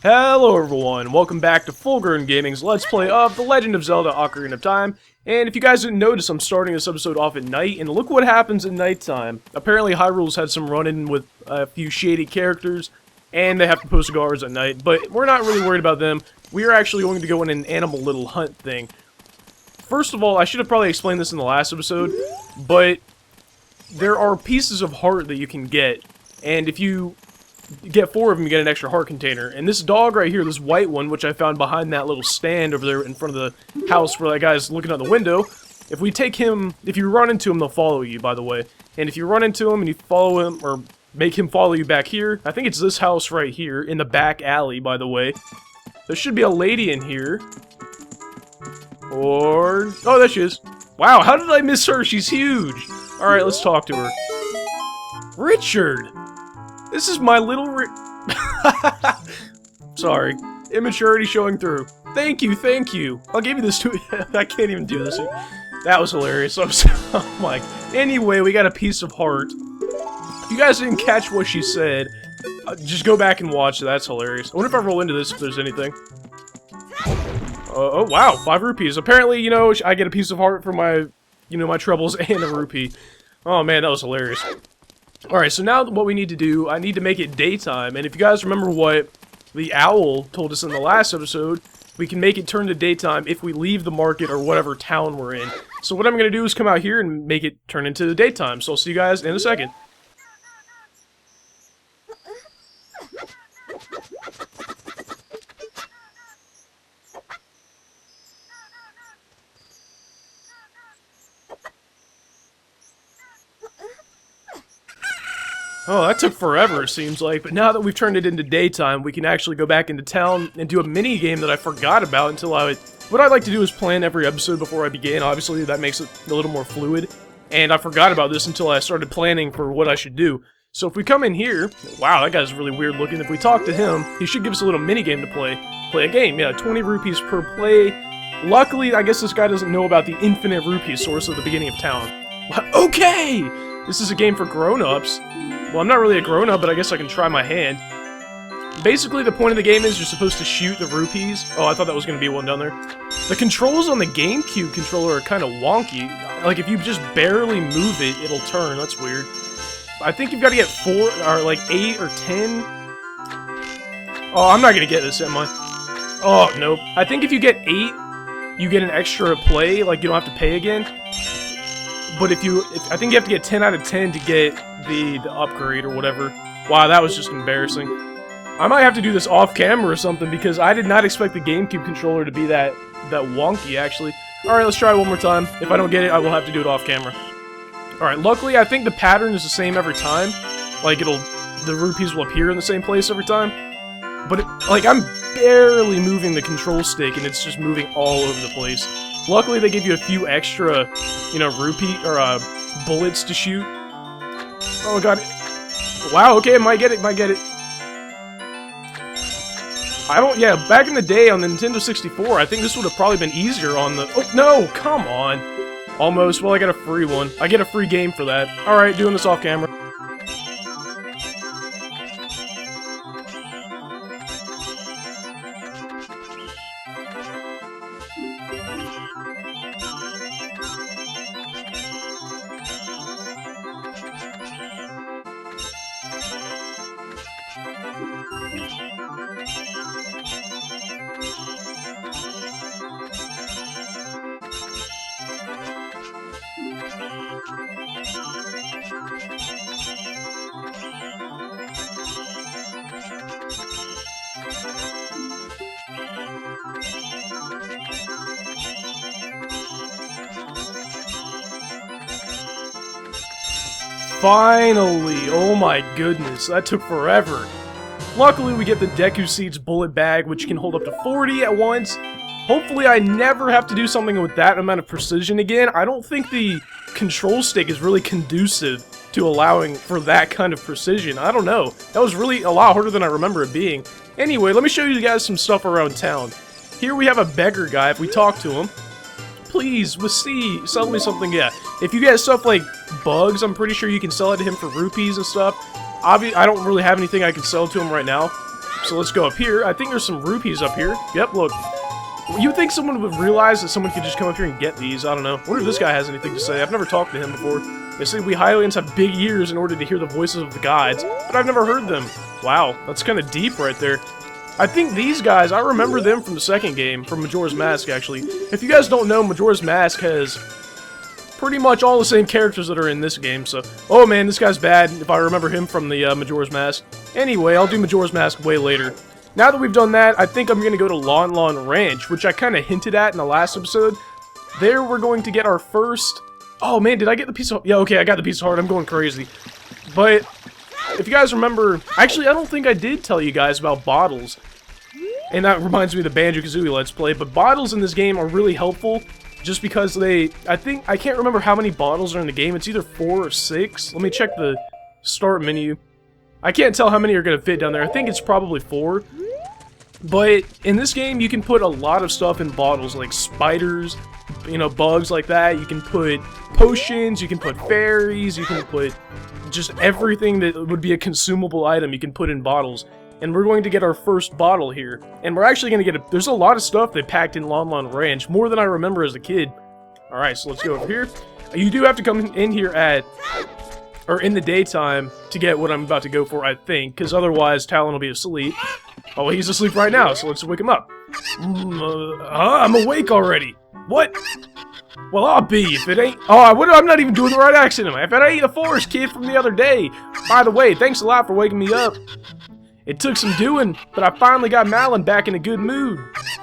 Hello everyone, welcome back to Full Grown Gaming's Let's Play of The Legend of Zelda Ocarina of Time. And if you guys didn't notice, I'm starting this episode off at night, and look what happens at nighttime. Apparently Hyrule's had some run-in with a few shady characters, and they have to post guards at night, but we're not really worried about them. We are actually going to go on an animal little hunt thing. First of all, I should have probably explained this in the last episode, but there are pieces of heart that you can get, and if you get 4 of them, you get an extra heart container. And this dog right here, this white one, which I found behind that little stand over there in front of the house where that guy's looking out the window, if we take him, if you run into him, they'll follow you, by the way. And if you run into him and you follow him, or make him follow you back here, I think it's this house right here, in the back alley, by the way. There should be a lady in here. Or... oh, there she is. Wow, how did I miss her? She's huge. Alright, let's talk to her. Richard! This is my little Sorry. Immaturity showing through. Thank you, thank you. I'll give you this too. I can't even do this. That was hilarious. I'm so oh my. Anyway, we got a piece of heart. If you guys didn't catch what she said, just go back and watch. That's hilarious. I wonder if I roll into this if there's anything. Oh wow, 5 rupees. Apparently, you know, I get a piece of heart for my, you know, my troubles and a rupee. Oh man, that was hilarious. Alright, so now what we need to do, I need to make it daytime, and if you guys remember what the owl told us in the last episode, we can make it turn to daytime if we leave the market or whatever town we're in. So what I'm going to do is come out here and make it turn into the daytime, so I'll see you guys in a second. Oh, that took forever, it seems like, but now that we've turned it into daytime, we can actually go back into town and do a mini-game that I forgot about until what I'd like to do is plan every episode before I begin. Obviously, that makes it a little more fluid, and I forgot about this until I started planning for what I should do. So if we come in here, wow, that guy's really weird looking. If we talk to him, he should give us a little mini-game to play. Play a game, yeah, 20 rupees per play. Luckily, I guess this guy doesn't know about the infinite rupee source at the beginning of town. Okay! This is a game for grown-ups. Well, I'm not really a grown-up, but I guess I can try my hand. Basically, the point of the game is you're supposed to shoot the rupees. Oh, I thought that was going to be one down there. The controls on the GameCube controller are kind of wonky. Like, if you just barely move it, it'll turn. That's weird. I think you've got to get 4, or like 8 or 10. Oh, I'm not going to get this, am I? Oh, nope. I think if you get 8, you get an extra play. Like, you don't have to pay again. But I think you have to get 10 out of 10 to get the upgrade or whatever. Wow, that was just embarrassing. I might have to do this off camera or something because I did not expect the GameCube controller to be that wonky, actually. Alright, let's try it one more time. If I don't get it, I will have to do it off camera. Alright, luckily I think the pattern is the same every time. Like, the rupees will appear in the same place every time. But, like, I'm barely moving the control stick and it's just moving all over the place. Luckily, they give you a few extra, you know, rupee, or, bullets to shoot. Oh, God. Wow, okay, might get it. Yeah, back in the day on the Nintendo 64, I think this would have probably been easier on the... oh, no, come on. Almost. Well, I got a free one. I get a free game for that. Alright, doing this off camera. Finally! Oh my goodness, that took forever. Luckily, we get the Deku Seed's bullet bag, which can hold up to 40 at once. Hopefully, I never have to do something with that amount of precision again. I don't think the control stick is really conducive to allowing for that kind of precision. I don't know. That was really a lot harder than I remember it being. Anyway, let me show you guys some stuff around town. Here we have a beggar guy. If we talk to him, please, with C, sell me something, yeah. If you get stuff like bugs, I'm pretty sure you can sell it to him for rupees and stuff. I don't really have anything I can sell to him right now. so let's go up here. I think there's some rupees up here. Yep, look. You'd think someone would realize that someone could just come up here and get these. I don't know. I wonder if this guy has anything to say. I've never talked to him before. They say we Hylians have big ears in order to hear the voices of the gods, but I've never heard them. Wow, that's kind of deep right there. I think these guys, I remember them from the second game, from Majora's Mask, actually. If you guys don't know, Majora's Mask has pretty much all the same characters that are in this game, so... Oh man, this guy's bad, if I remember him from the Majora's Mask. Anyway, I'll do Majora's Mask way later. Now that we've done that, I think I'm going to go to Lon Lon Ranch, which I kind of hinted at in the last episode. There we're going to get our first... Oh man, did I get the piece of... Yeah, okay, I got the piece of heart. I'm going crazy. But, if you guys remember... Actually, I don't think I did tell you guys about bottles. And that reminds me of the Banjo-Kazooie Let's Play. But bottles in this game are really helpful, just because they... I can't remember how many bottles are in the game. It's either 4 or 6. Let me check the start menu. I can't tell how many are going to fit down there. I think it's probably 4. But in this game, you can put a lot of stuff in bottles, like spiders, you know, bugs like that. You can put potions, you can put fairies, you can put just everything that would be a consumable item you can put in bottles. And we're going to get our first bottle here. And we're actually going to get there's a lot of stuff they packed in Lon Lon Ranch, more than I remember as a kid. Alright, so let's go over here. You do have to come in here in the daytime to get what I'm about to go for, I think, because otherwise Talon will be asleep. Oh, he's asleep right now, so let's wake him up. I'm awake already. What? Well, I'll be if it ain't... Oh, I'm not even doing the right accent. If it ain't the forest kid from the other day. By the way, thanks a lot for waking me up. It took some doing, but I finally got Malon back in a good mood.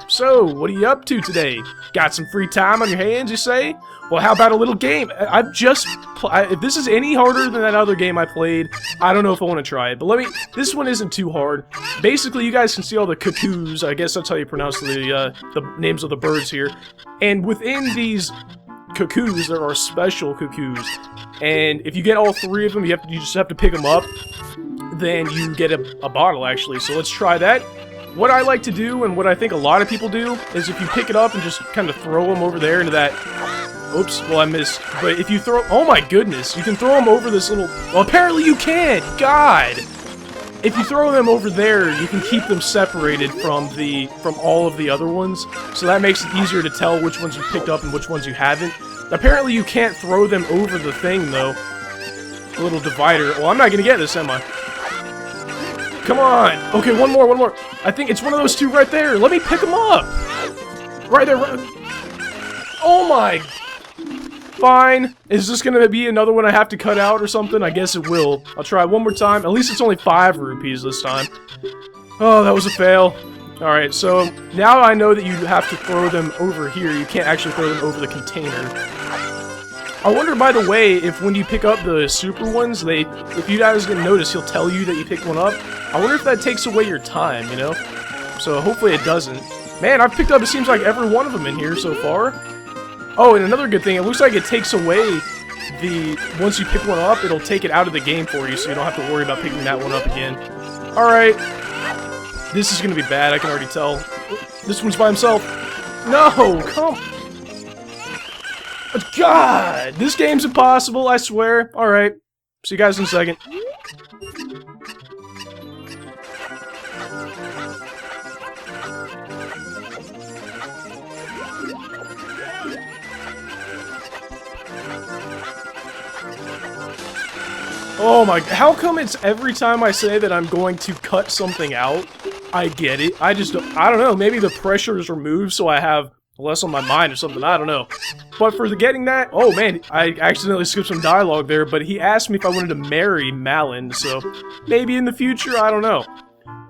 So, what are you up to today? Got some free time on your hands, you say? Well, how about a little game? If this is any harder than that other game I played, I don't know if I want to try it. But this one isn't too hard. Basically, you guys can see all the cuckoos. I guess that's how you pronounce the names of the birds here. And within these cuckoos, there are special cuckoos. And if you get all 3 of them, you just have to pick them up. Then you get a bottle, actually. So let's try that. What I like to do, and what I think a lot of people do, is if you pick it up and just kind of throw them over there into that... Oops, well I missed. But if you throw... Oh my goodness, you can throw them over this little... Well, apparently you can! God! If you throw them over there, you can keep them separated from all of the other ones. So that makes it easier to tell which ones you picked up and which ones you haven't. Apparently you can't throw them over the thing, though. A little divider. Well, I'm not gonna get this, am I? Come on! Okay, one more. I think it's one of those 2 right there. Let me pick them up! Right there, Oh my... Fine. Is this gonna be another one I have to cut out or something? I guess it will. I'll try one more time. At least it's only 5 rupees this time. Oh, that was a fail. Alright, so now I know that you have to throw them over here. You can't actually throw them over the container. I wonder, by the way, if when you pick up the super ones, if you guys didn't notice, he'll tell you that you picked one up. I wonder if that takes away your time, you know? So hopefully it doesn't. Man, I've picked up, it seems like, every one of them in here so far. Oh, and another good thing, it looks like it takes away once you pick one up, it'll take it out of the game for you, so you don't have to worry about picking that one up again. Alright. This is gonna be bad, I can already tell. This one's by himself. No, come... God! This game's impossible, I swear. Alright. See you guys in a second. Oh my, how come it's every time I say that I'm going to cut something out, I get it. I don't know, maybe the pressure is removed so I have less on my mind or something, I don't know. But for getting that, oh man, I accidentally skipped some dialogue there, but he asked me if I wanted to marry Malon, so maybe in the future, I don't know.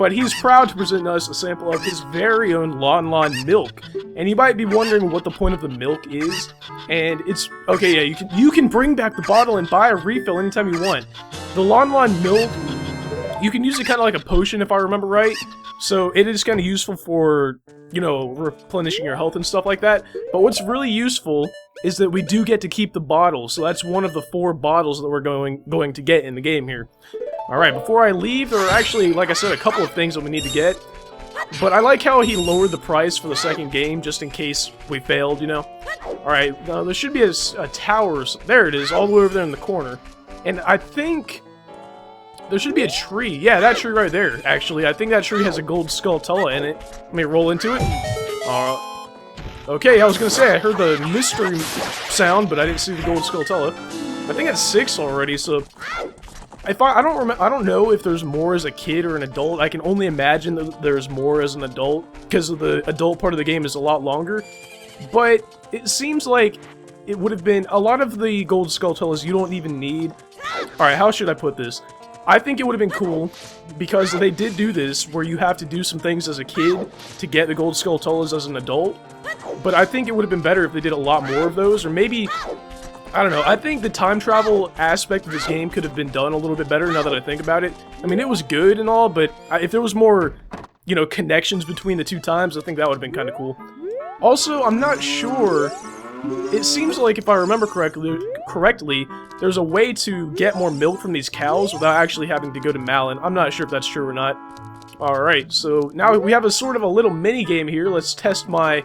But he's proud to present us a sample of his very own Lon Lon milk. And you might be wondering what the point of the milk is. And it's... Okay, yeah, you can bring back the bottle and buy a refill anytime you want. The Lon Lon milk, you can use it kind of like a potion if I remember right. So it is kind of useful for, you know, replenishing your health and stuff like that. But what's really useful is that we do get to keep the bottle. So that's one of the 4 bottles that we're going to get in the game here. Alright, before I leave, there are actually, like I said, a couple of things that we need to get. But I like how he lowered the price for the second game, just in case we failed, you know? Alright, there should be a tower. There it is, all the way over there in the corner. And I think... There should be a tree. Yeah, that tree right there, actually. I think that tree has a Gold Skulltula in it. Let me roll into it. Okay, I was gonna say, I heard the mystery sound, but I didn't see the Gold Skulltula. I think it's 6 already, so... I don't know if there's more as a kid or an adult. I can only imagine that there's more as an adult, because of the adult part of the game is a lot longer. But it seems like it would have been... A lot of the Gold Skulltulas you don't even need... Alright, how should I put this? I think it would have been cool, because they did do this, where you have to do some things as a kid to get the Gold Skulltulas as an adult. But I think it would have been better if they did a lot more of those, or maybe... I don't know, I think the time travel aspect of this game could have been done a little bit better now that I think about it. I mean, it was good and all, but if there was more, you know, connections between the 2 times, I think that would have been kind of cool. Also, I'm not sure... It seems like, if I remember correctly, there's a way to get more milk from these cows without actually having to go to Malin. I'm not sure if that's true or not. Alright, so now we have a sort of a little mini-game here. Let's test my...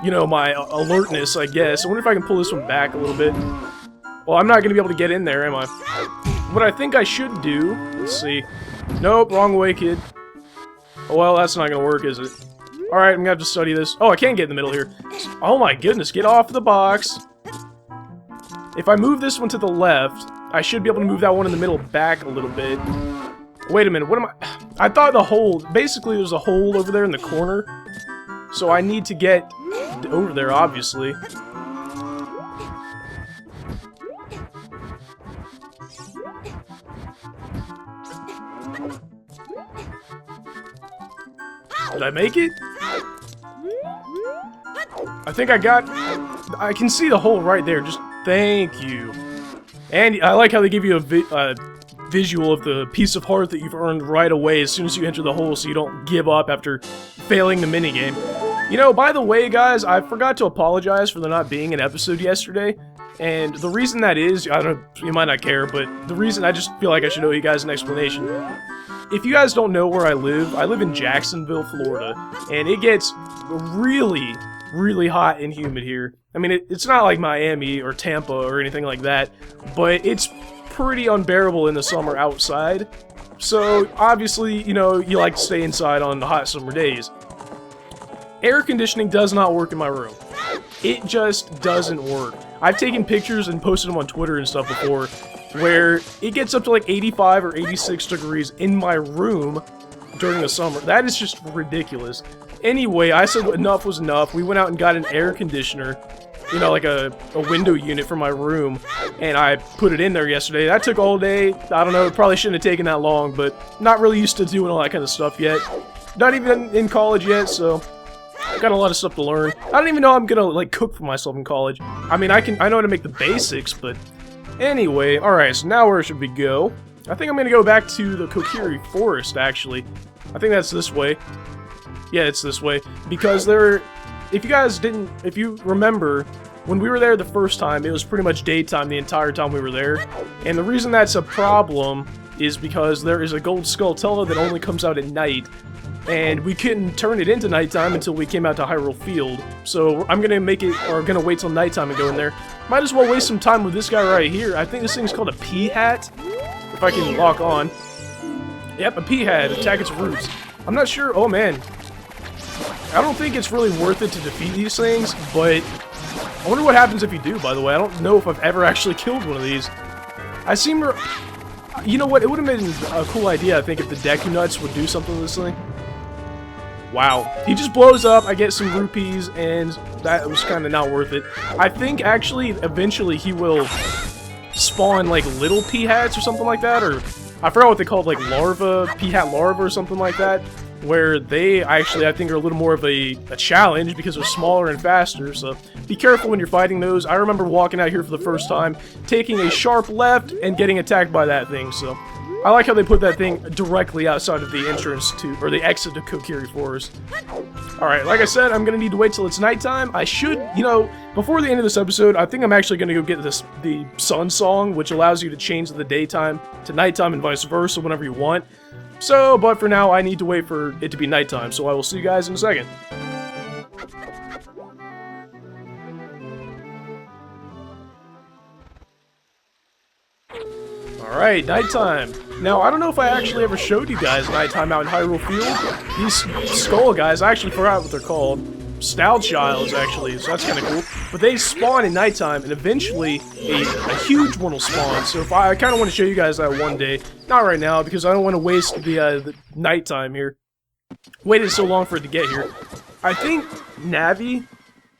You know, my alertness, I guess. I wonder if I can pull this one back a little bit. Well, I'm not going to be able to get in there, am I? What I think I should do... Let's see. Nope, wrong way, kid. Oh, well, that's not going to work, is it? Alright, I'm going to have to study this. Oh, I can get in the middle here. Oh my goodness, get off the box. If I move this one to the left, I should be able to move that one in the middle back a little bit. Wait a minute, what am I... I thought the hole... Basically, there's a hole over there in the corner. So I need to get... over there, obviously. Did I make it? I think I got... I can see the hole right there, just thank you. And I like how they give you a visual of the piece of heart that you've earned right away as soon as you enter the hole, so you don't give up after failing the minigame. You know, by the way, guys, I forgot to apologize for there not being an episode yesterday, and the reason that is, I don't know, you might not care, but the reason I just feel like I should owe you guys an explanation. If you guys don't know where I live in Jacksonville, Florida, and it gets really, really hot and humid here. I mean, it's not like Miami or Tampa or anything like that, but it's pretty unbearable in the summer outside. So, obviously, you know, you like to stay inside on the hot summer days. Air conditioning does not work in my room. It just doesn't work. I've taken pictures and posted them on Twitter and stuff before, where it gets up to like 85 or 86 degrees in my room during the summer. That is just ridiculous. Anyway, I said enough was enough. We went out and got an air conditioner, you know, like a window unit for my room, and I put it in there yesterday. That took all day. I don't know, it probably shouldn't have taken that long, but not really used to doing all that kind of stuff yet. Not even in college yet, so... Got a lot of stuff to learn. I don't even know I'm gonna, like, cook for myself in college. I mean, I know how to make the basics, but... Anyway, alright, so now where should we go? I think I'm gonna go back to the Kokiri Forest, actually. I think that's this way. Yeah, it's this way. Because there... If you remember, when we were there the first time, it was pretty much daytime the entire time we were there. And the reason that's a problem is because there is a Gold Skulltula that only comes out at night. And we couldn't turn it into nighttime until we came out to Hyrule Field. So I'm gonna gonna wait till nighttime and go in there. Might as well waste some time with this guy right here. I think this thing's called a pea hat. If I can lock on. Yep, a pea hat. Attack its roots. I'm not sure. Oh man. I don't think it's really worth it to defeat these things, but I wonder what happens if you do, by the way. I don't know if I've ever actually killed one of these. I seem to... You know what? It would have been a cool idea, I think, if the Deku Nuts would do something to this thing. Wow. He just blows up, I get some rupees, and that was kind of not worth it. I think, actually, eventually he will spawn, like, little pea hats or something like that, or... I forgot what they called, like, larva, pea hat larva or something like that, where they actually, I think, are a little more of a challenge because they're smaller and faster, so be careful when you're fighting those. I remember walking out here for the first time, taking a sharp left, and getting attacked by that thing, so... I like how they put that thing directly outside of the entrance to, or the exit to Kokiri Forest. Alright, like I said, I'm gonna need to wait till it's nighttime. I should, you know, before the end of this episode, I think I'm actually gonna go get the sun song, which allows you to change the daytime to nighttime and vice versa whenever you want. So, but for now, I need to wait for it to be nighttime, so I will see you guys in a second. Alright, nighttime. Now, I don't know if I actually ever showed you guys nighttime out in Hyrule Field. These skull guys, I actually forgot what they're called. Stoutchiles, actually, so that's kind of cool. But they spawn in nighttime, and eventually a huge one will spawn. So if I kind of want to show you guys that one day. Not right now, because I don't want to waste the nighttime here. Waited so long for it to get here. I think Navi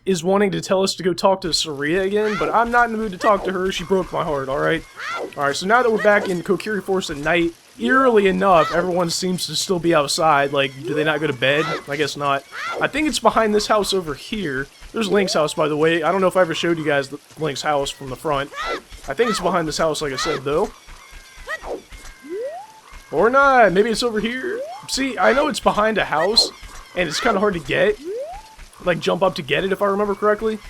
is wanting to tell us to go talk to Saria again, but I'm not in the mood to talk to her. She broke my heart, alright? Alright, so now that we're back in Kokiri Forest at night, eerily enough, everyone seems to still be outside. Like, do they not go to bed? I guess not. I think it's behind this house over here. There's Link's house, by the way. I don't know if I ever showed you guys Link's house from the front. I think it's behind this house, like I said, though. Or not. Maybe it's over here. See, I know it's behind a house, and it's kind of hard to get. Like, jump up to get it, if I remember correctly.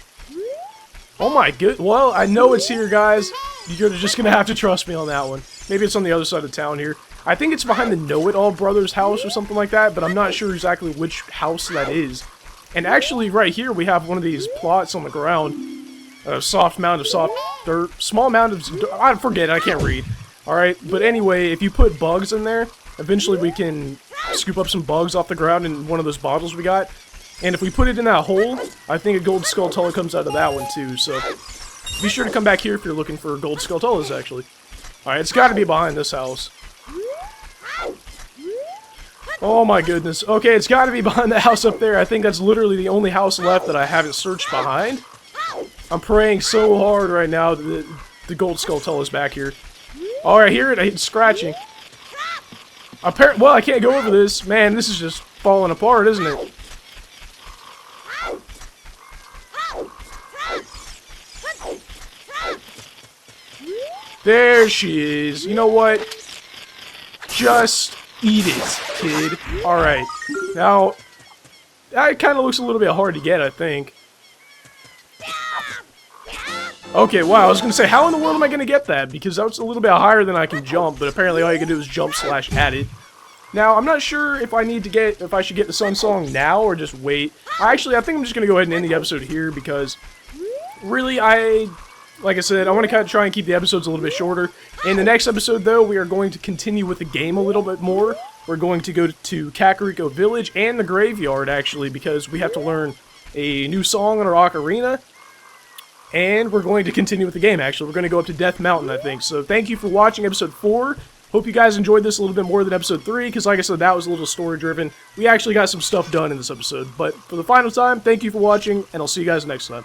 Oh my good. Well, I know it's here, guys. You're just gonna have to trust me on that one. Maybe it's on the other side of town here. I think it's behind the Know-It-All Brothers house or something like that, but I'm not sure exactly which house that is. And actually, right here, we have one of these plots on the ground. A soft mound of soft dirt. Small mound of... I forget, I can't read. Alright, but anyway, if you put bugs in there, eventually we can scoop up some bugs off the ground in one of those bottles we got. And if we put it in that hole, I think a Gold Skulltula comes out of that one too, so... Be sure to come back here if you're looking for Gold Skulltulas, actually. Alright, it's gotta be behind this house. Oh my goodness. Okay, it's gotta be behind the house up there. I think that's literally the only house left that I haven't searched behind. I'm praying so hard right now that the Gold Skulltula is back here. Alright, here it's scratching. Well, I can't go over this. Man, this is just falling apart, isn't it? There she is. You know what? Just eat it, kid. Alright. Now, that kind of looks a little bit hard to get, I think. Okay, wow, I was going to say, how in the world am I going to get that? Because that's a little bit higher than I can jump, but apparently all you can do is jump / at it. Now, I'm not sure if I should get the Sun Song now or just wait. I think I'm just going to go ahead and end the episode here because, really, like I said, I want to kind of try and keep the episodes a little bit shorter. In the next episode, though, we are going to continue with the game a little bit more. We're going to go to Kakariko Village and the graveyard, actually, because we have to learn a new song on our ocarina. And we're going to continue with the game, actually. We're going to go up to Death Mountain, I think. So thank you for watching episode 4. Hope you guys enjoyed this a little bit more than episode 3, because like I said, that was a little story-driven. We actually got some stuff done in this episode. But for the final time, thank you for watching, and I'll see you guys next time.